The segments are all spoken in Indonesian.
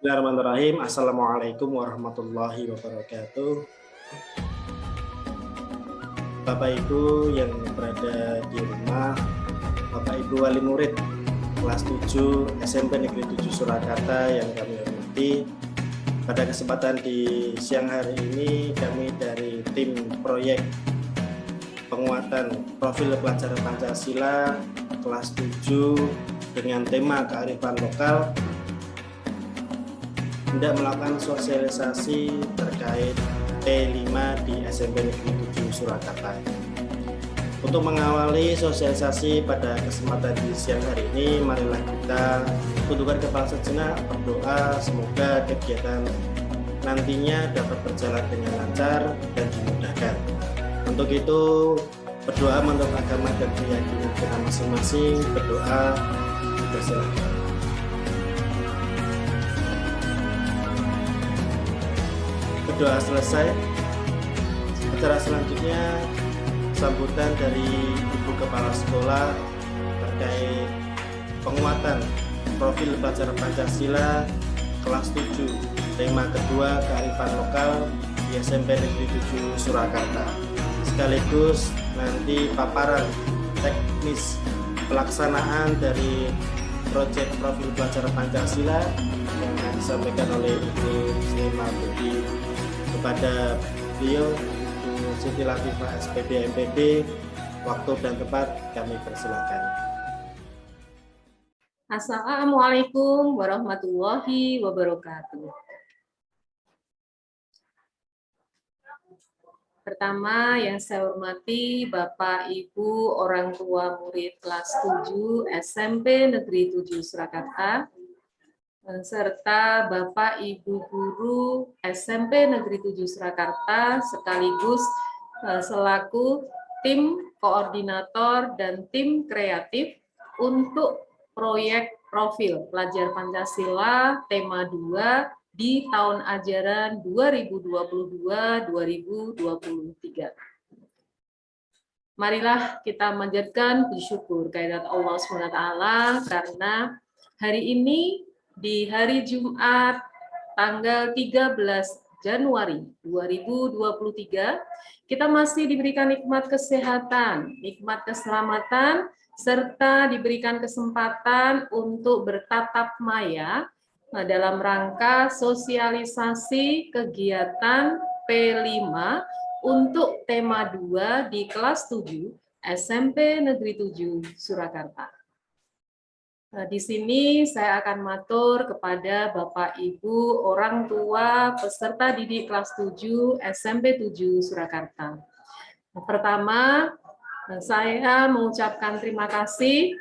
Bismillahirrahmanirrahim. Assalamualaikum warahmatullahi wabarakatuh. Bapak Ibu yang berada di rumah, Bapak Ibu wali murid kelas 7 SMP Negeri 7 Surakarta yang kami hormati. Pada kesempatan di siang hari ini kami dari tim proyek penguatan profil pelajar Pancasila kelas 7 dengan tema kearifan lokal hendak melakukan sosialisasi terkait P5 di SMP Negeri 7 Surakarta. Untuk mengawali sosialisasi pada kesempatan di siang hari ini, marilah kita tundukkan kepala sejenak, berdoa semoga kegiatan nantinya dapat berjalan dengan lancar dan dimudahkan. Untuk itu, berdoa menurut agama dan keyakinan kita masing-masing. Berdoa, bersilakan. Doa selesai, acara selanjutnya sambutan dari Ibu Kepala Sekolah terkait penguatan profil pelajar Pancasila kelas 7 tema kedua kearifan lokal di SMP Negeri 7 Surakarta, sekaligus nanti paparan teknis pelaksanaan dari proyek profil pelajar Pancasila yang disampaikan oleh Ibu Sri Martuti. Kepada beliau, Ibu Siti Latifah SPD MPD, waktu dan tempat kami persilakan. Assalamualaikum warahmatullahi wabarakatuh. Pertama yang saya hormati Bapak Ibu orang tua murid kelas 7 SMP Negeri 7 Surakarta, serta Bapak Ibu guru SMP Negeri 7 Surakarta sekaligus selaku tim koordinator dan tim kreatif untuk proyek profil pelajar Pancasila tema 2 di tahun ajaran 2022-2023. Marilah kita manjatkan bersyukur kehadirat Allah SWT karena hari ini di hari Jumat tanggal 13 Januari 2023 kita masih diberikan nikmat kesehatan, nikmat keselamatan, serta diberikan kesempatan untuk bertatap maya dalam rangka sosialisasi kegiatan P5 untuk tema 2 di kelas 7 SMP Negeri 7 Surakarta. Di sini saya akan matur kepada Bapak Ibu orang tua peserta didik kelas 7 SMP 7 Surakarta. Pertama, saya mengucapkan terima kasih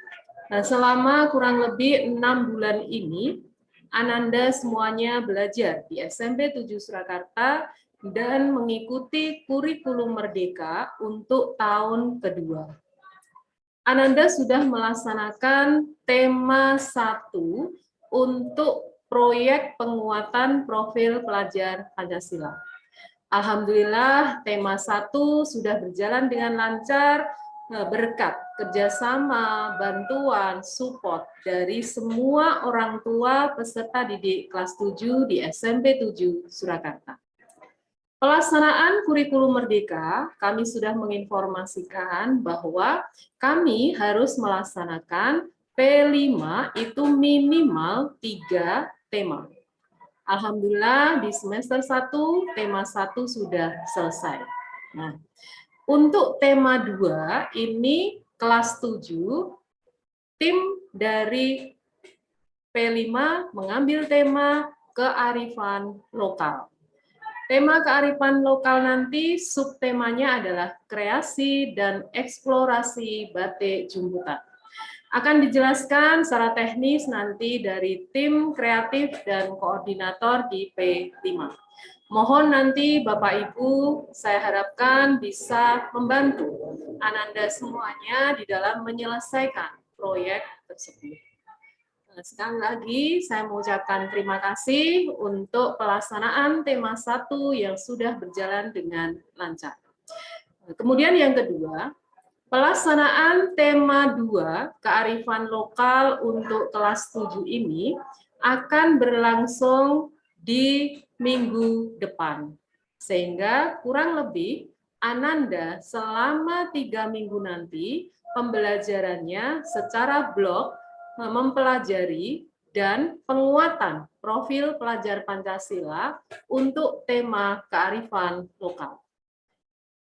selama kurang lebih 6 bulan ini Ananda semuanya belajar di SMP 7 Surakarta dan mengikuti kurikulum Merdeka untuk tahun kedua. Ananda sudah melaksanakan tema 1 untuk proyek penguatan profil pelajar Pancasila. Alhamdulillah tema 1 sudah berjalan dengan lancar berkat kerjasama, bantuan, support dari semua orang tua peserta didik kelas 7 di SMP 7 Surakarta. Pelaksanaan kurikulum Merdeka, kami sudah menginformasikan bahwa kami harus melaksanakan P5 itu minimal 3 tema. Alhamdulillah di semester 1, tema 1 sudah selesai. Nah, untuk tema 2 ini kelas 7, tim dari P5 mengambil tema kearifan lokal. Tema kearifan lokal nanti subtemanya adalah kreasi dan eksplorasi batik Jumputan. Akan dijelaskan secara teknis nanti dari tim kreatif dan koordinator di P5. Mohon nanti Bapak Ibu saya harapkan bisa membantu Ananda semuanya di dalam menyelesaikan proyek tersebut. Sekali lagi saya mengucapkan terima kasih untuk pelaksanaan tema 1 yang sudah berjalan dengan lancar. Kemudian yang kedua, pelaksanaan tema 2 kearifan lokal untuk kelas 7 ini akan berlangsung di minggu depan. Sehingga kurang lebih Ananda selama 3 minggu nanti pembelajarannya secara blok mempelajari dan penguatan profil pelajar Pancasila untuk tema kearifan lokal.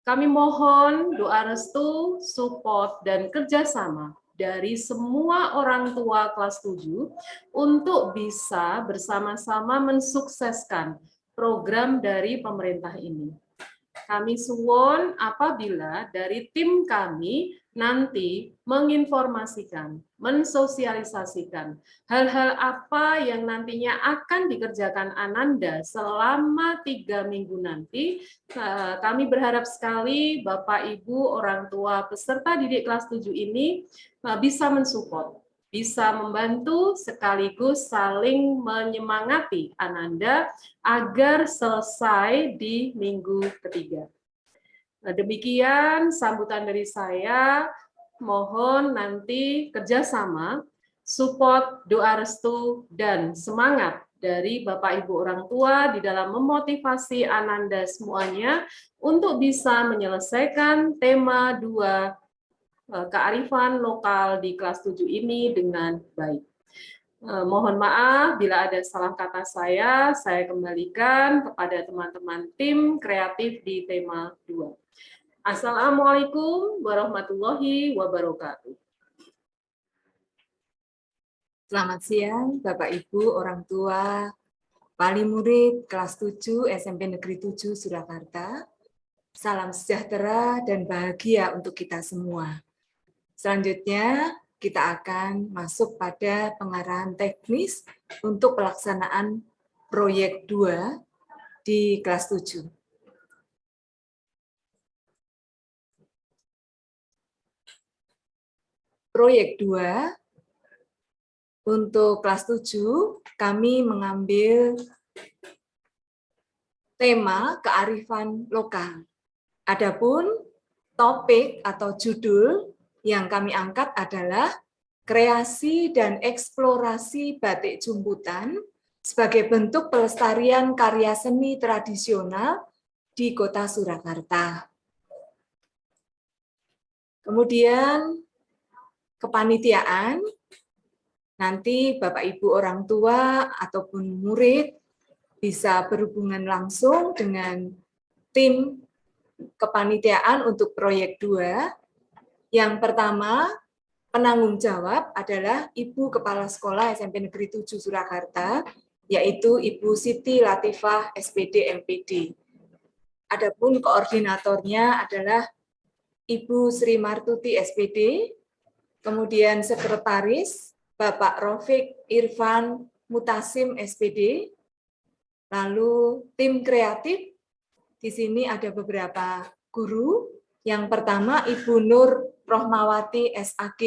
Kami mohon doa restu, support, dan kerjasama dari semua orang tua kelas 7 untuk bisa bersama-sama mensukseskan program dari pemerintah ini. Kami suwon apabila dari tim kami nanti menginformasikan, mensosialisasikan hal-hal apa yang nantinya akan dikerjakan Ananda selama 3 minggu nanti. Kami berharap sekali Bapak, Ibu, orang tua peserta didik kelas 7 ini bisa mensupport, bisa membantu sekaligus saling menyemangati Ananda agar selesai di minggu ketiga. Nah, demikian sambutan dari saya. Mohon nanti kerjasama, support, doa restu, dan semangat dari Bapak Ibu orang tua di dalam memotivasi Ananda semuanya untuk bisa menyelesaikan tema 2 kearifan lokal di kelas 7 ini dengan baik. Mohon maaf bila ada salah kata saya kembalikan kepada teman-teman tim kreatif di tema 2. Assalamualaikum warahmatullahi wabarakatuh. Selamat siang Bapak Ibu orang tua, wali murid kelas 7 SMP Negeri 7 Surakarta. Salam sejahtera dan bahagia untuk kita semua. Selanjutnya kita akan masuk pada pengarahan teknis untuk pelaksanaan proyek 2 di kelas 7. Proyek 2 untuk kelas 7 kami mengambil tema kearifan lokal. Adapun topik atau judul yang kami angkat adalah kreasi dan eksplorasi batik jumputan sebagai bentuk pelestarian karya seni tradisional di Kota Surakarta. Kemudian kepanitiaan, nanti Bapak Ibu orang tua ataupun murid bisa berhubungan langsung dengan tim kepanitiaan untuk proyek 2. Yang pertama, penanggung jawab adalah Ibu Kepala Sekolah SMP Negeri 7 Surakarta, yaitu Ibu Siti Latifah SPD MPD. Adapun koordinatornya adalah Ibu Sri Martuti SPD, kemudian sekretaris Bapak Rofik Irfan Mutasim SPD, lalu tim kreatif, di sini ada beberapa guru. Yang pertama Ibu Nur Rohmawati SAG,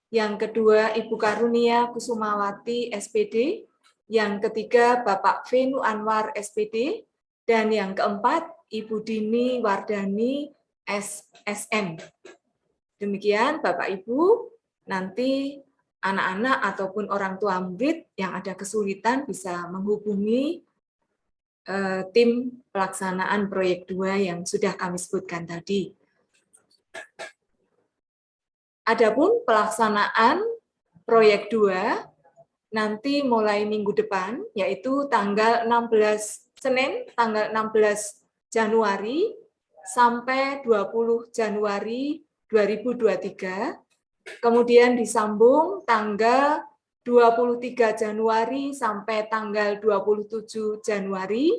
yang kedua Ibu Karunia Kusumawati SPD, yang ketiga Bapak Venu Anwar SPD, dan yang keempat Ibu Dini Wardani SSM. Demikian Bapak Ibu, nanti anak-anak ataupun orang tua murid yang ada kesulitan bisa menghubungi tim pelaksanaan proyek 2 yang sudah kami sebutkan tadi. Adapun pelaksanaan proyek 2 nanti mulai minggu depan, yaitu tanggal 16 Senin, tanggal 16 Januari sampai 20 Januari 2023, kemudian disambung tanggal 23 Januari sampai tanggal 27 Januari,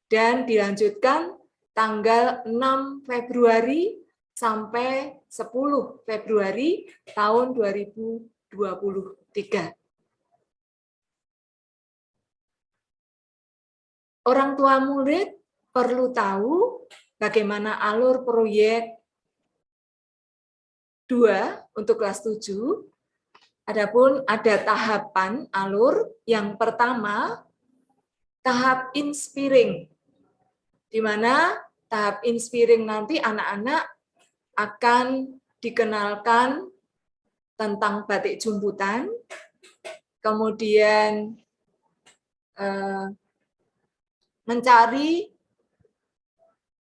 dan dilanjutkan tanggal 6 Februari sampai 10 Februari tahun 2023. Orang tua murid perlu tahu bagaimana alur proyek 2 untuk kelas 7. Adapun ada tahapan alur. Yang pertama, tahap inspiring, di mana tahap inspiring nanti anak-anak akan dikenalkan tentang batik jumputan, kemudian mencari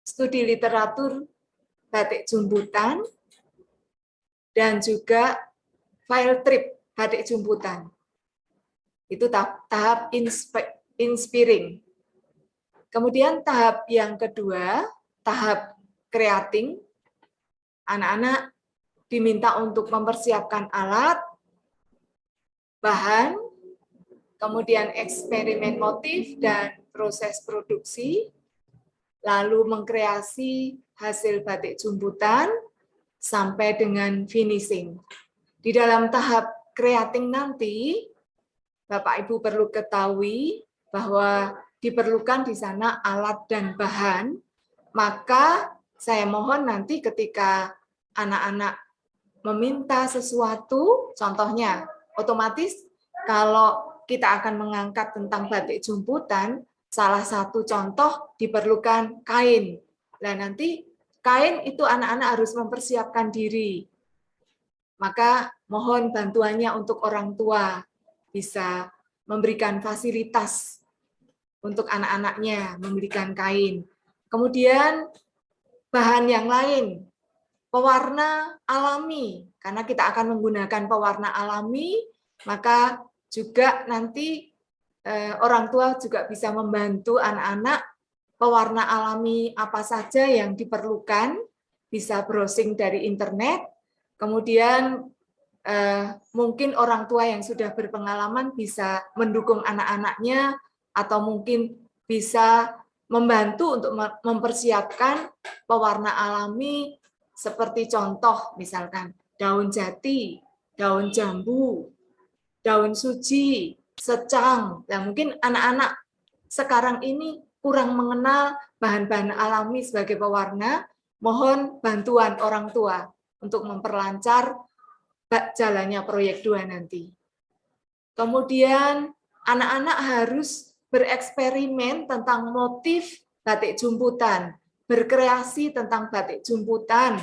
studi literatur batik jumputan dan juga field trip batik jumputan. Itu tahap inspiring. Kemudian tahap yang kedua, tahap creating. Anak-anak diminta untuk mempersiapkan alat, bahan, kemudian eksperimen motif dan proses produksi, lalu mengkreasi hasil batik jumputan sampai dengan finishing. Di dalam tahap creating nanti, Bapak Ibu perlu ketahui bahwa diperlukan di sana alat dan bahan, maka saya mohon nanti ketika anak-anak meminta sesuatu, contohnya otomatis kalau kita akan mengangkat tentang batik jumputan, salah satu contoh diperlukan kain. Nah, nanti kain itu anak-anak harus mempersiapkan diri. Maka mohon bantuannya untuk orang tua bisa memberikan fasilitas untuk anak-anaknya, memberikan kain. Kemudian bahan yang lain, pewarna alami, karena kita akan menggunakan pewarna alami, maka juga nanti orang tua juga bisa membantu anak-anak pewarna alami apa saja yang diperlukan, bisa browsing dari internet, kemudian mungkin orang tua yang sudah berpengalaman bisa mendukung anak-anaknya, atau mungkin bisa membantu untuk mempersiapkan pewarna alami seperti contoh misalkan daun jati, daun jambu, daun suji, secang. Nah, mungkin anak-anak sekarang ini kurang mengenal bahan-bahan alami sebagai pewarna, mohon bantuan orang tua untuk memperlancar jalannya proyek 2 nanti. Kemudian anak-anak harus bereksperimen tentang motif batik jumputan, berkreasi tentang batik jumputan,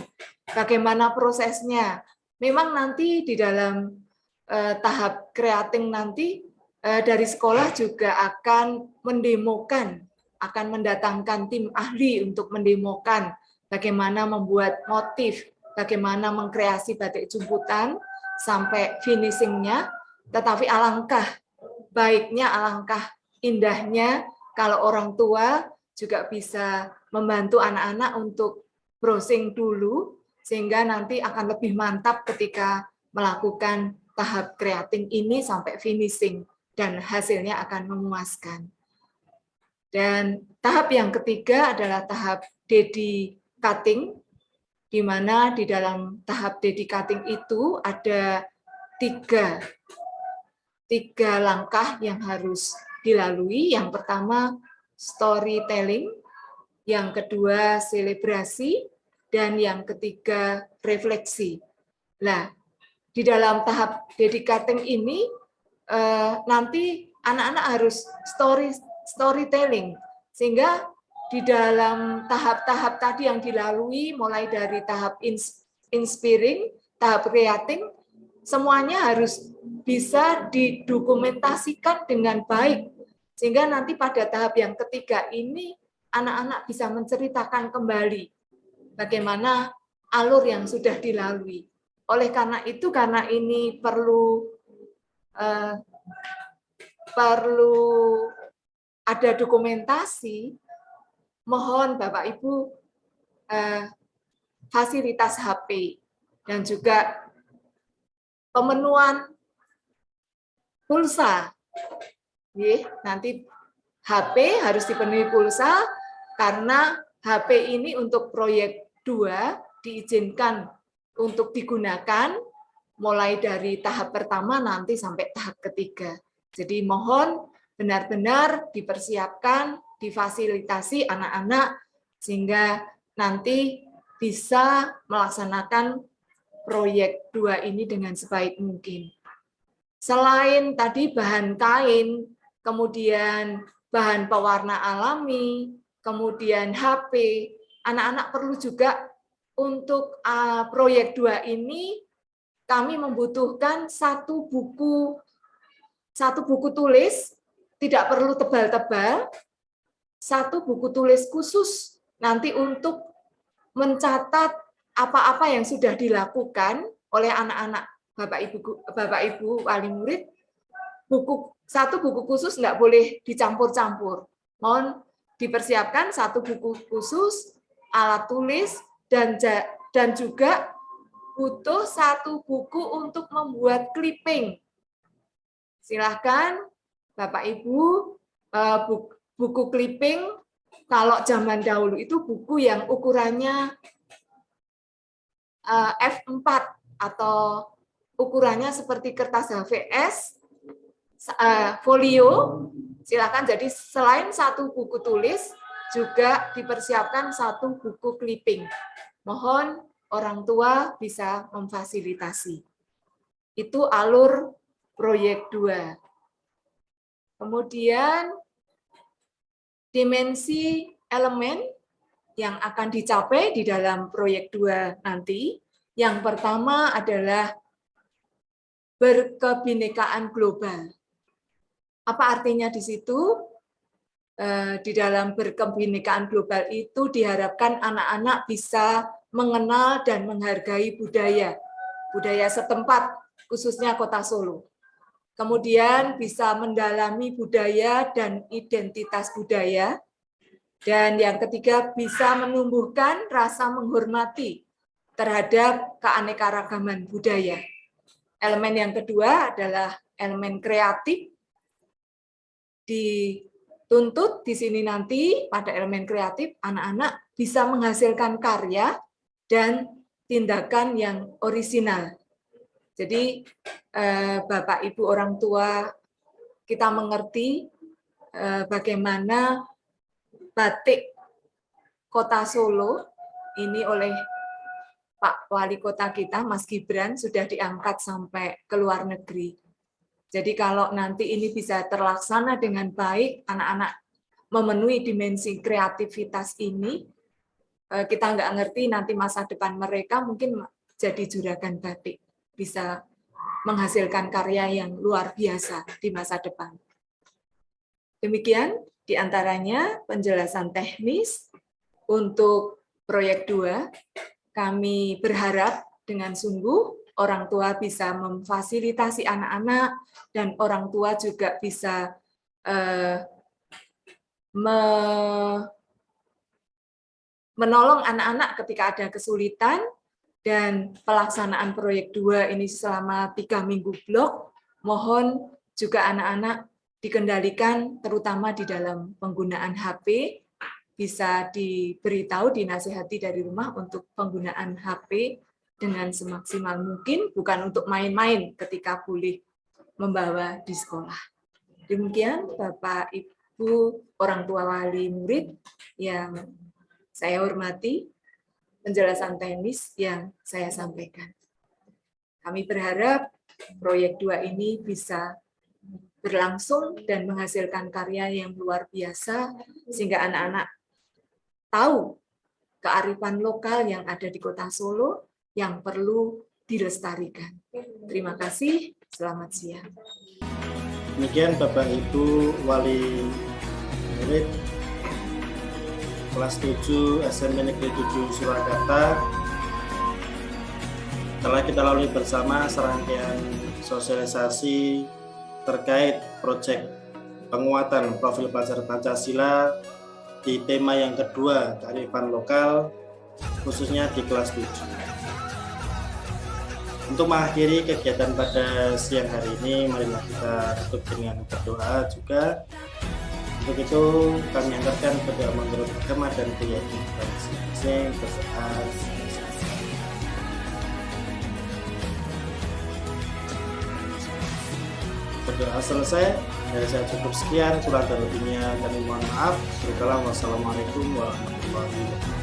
bagaimana prosesnya. Memang nanti di dalam tahap creating nanti dari sekolah juga akan mendemokan, akan mendatangkan tim ahli untuk mendemokan bagaimana membuat motif, bagaimana mengkreasi batik jumputan sampai finishingnya. Tetapi alangkah baiknya, alangkah indahnya kalau orang tua juga bisa membantu anak-anak untuk browsing dulu, sehingga nanti akan lebih mantap ketika melakukan tahap creating ini sampai finishing, dan hasilnya akan memuaskan. Dan tahap yang ketiga adalah tahap dedicating, di mana di dalam tahap dedicating itu ada tiga langkah yang harus dilalui. Yang pertama storytelling, yang kedua selebrasi, dan yang ketiga refleksi. Nah, di dalam tahap dedicating ini nanti anak-anak harus storytelling, sehingga di dalam tahap-tahap tadi yang dilalui, mulai dari tahap inspiring, tahap creating, semuanya harus bisa didokumentasikan dengan baik, sehingga nanti pada tahap yang ketiga ini anak-anak bisa menceritakan kembali bagaimana alur yang sudah dilalui. Oleh karena itu, karena ini perlu ada dokumentasi, mohon Bapak Ibu fasilitas HP dan juga pemenuhan pulsa. Nanti HP harus dipenuhi pulsa, karena HP ini untuk proyek 2 diizinkan untuk digunakan mulai dari tahap pertama nanti sampai tahap ketiga. Jadi mohon benar-benar dipersiapkan, difasilitasi anak-anak sehingga nanti bisa melaksanakan proyek 2 ini dengan sebaik mungkin. Selain tadi bahan kain, kemudian bahan pewarna alami, kemudian HP, anak-anak perlu juga untuk proyek 2 ini kami membutuhkan satu buku tulis tidak perlu tebal-tebal, satu buku tulis khusus nanti untuk mencatat apa-apa yang sudah dilakukan oleh anak-anak Bapak Ibu wali murid. Satu buku khusus nggak boleh dicampur-campur. Mohon dipersiapkan satu buku khusus, alat tulis, dan juga butuh satu buku untuk membuat clipping. Silahkan Bapak Ibu, buku clipping, kalau zaman dahulu itu buku yang ukurannya F4 atau ukurannya seperti kertas HVS, folio, silakan. Jadi selain satu buku tulis, juga dipersiapkan satu buku clipping. Mohon orang tua bisa memfasilitasi. Itu alur proyek 2. Kemudian dimensi elemen yang akan dicapai di dalam proyek 2 nanti. Yang pertama adalah berkebinekaan global. Apa artinya di situ? Di dalam berkebinekaan global itu diharapkan anak-anak bisa mengenal dan menghargai budaya setempat, khususnya Kota Solo. Kemudian bisa mendalami budaya dan identitas budaya. Dan yang ketiga, bisa menumbuhkan rasa menghormati terhadap keanekaragaman budaya. Elemen yang kedua adalah elemen kreatif. Dituntut di sini nanti pada elemen kreatif, anak-anak bisa menghasilkan karya dan tindakan yang orisinal. Jadi Bapak Ibu orang tua, kita mengerti bagaimana batik Kota Solo ini oleh Pak Wali Kota kita, Mas Gibran, sudah diangkat sampai ke luar negeri. Jadi kalau nanti ini bisa terlaksana dengan baik, anak-anak memenuhi dimensi kreativitas ini, kita nggak ngerti nanti masa depan mereka mungkin jadi juragan batik, bisa menghasilkan karya yang luar biasa di masa depan. Demikian diantaranya penjelasan teknis untuk proyek 2. Kami berharap dengan sungguh orang tua bisa memfasilitasi anak-anak dan orang tua juga bisa menolong anak-anak ketika ada kesulitan. Dan pelaksanaan proyek 2 ini selama 3 minggu blok, mohon juga anak-anak dikendalikan terutama di dalam penggunaan HP, bisa diberitahu, dinasihati dari rumah untuk penggunaan HP dengan semaksimal mungkin, bukan untuk main-main ketika boleh membawa di sekolah. Demikian Bapak Ibu orang tua wali murid yang saya hormati, penjelasan teknis yang saya sampaikan. Kami berharap proyek 2 ini bisa berlangsung dan menghasilkan karya yang luar biasa, sehingga anak-anak tahu kearifan lokal yang ada di Kota Solo yang perlu dilestarikan. Terima kasih, selamat siang. Demikian Bapak Ibu wali murid kelas 7 SMP Negeri 7 Surakarta. Telah kita lalui bersama serangkaian sosialisasi terkait proyek penguatan profil pelajar Pancasila di tema yang kedua, kearifan lokal, khususnya di kelas 7. Untuk mengakhiri kegiatan pada siang hari ini, marilah kita tutup dengan berdoa juga. Untuk itu kami angkatkan berdoa menurut agama dan keyakinan masing-masing, berdoa. Berdoa selesai, dari saya cukup sekian, kurang dan lebihnya kami mohon maaf. Wassalamualaikum warahmatullahi wabarakatuh.